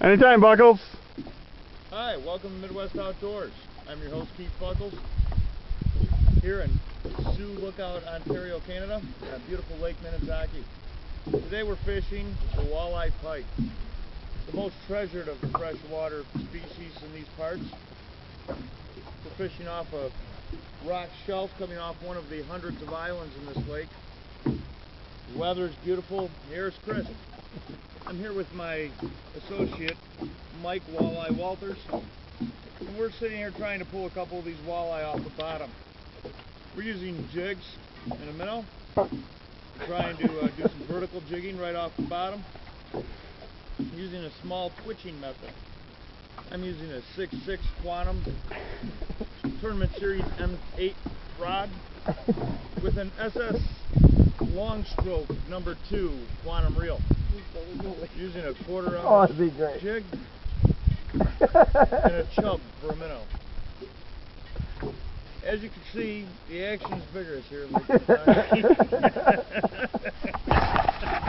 Anytime, Buckles. Hi, welcome to Midwest Outdoors. I'm your host, Keith Buckles, here in Sioux Lookout, Ontario, Canada, at beautiful Lake Minnetonka. Today we're fishing the walleye pike, the most treasured of the freshwater species in these parts. We're fishing off a rock shelf coming off one of the hundreds of islands in this lake. The weather's beautiful, the air's crisp. I'm here with my associate, Mike Walleye Walters, and we're sitting here trying to pull a couple of these walleye off the bottom. We're using jigs and a minnow, trying to do some vertical jigging right off the bottom, using a small twitching method. I'm using a 6.6 Quantum Tournament Series M8 rod with an SS Longstroke number 2 Quantum reel. Using a 1/4 ounce jig and a chub for a minnow. As you can see, the action's vigorous here in Lake Minnetonka.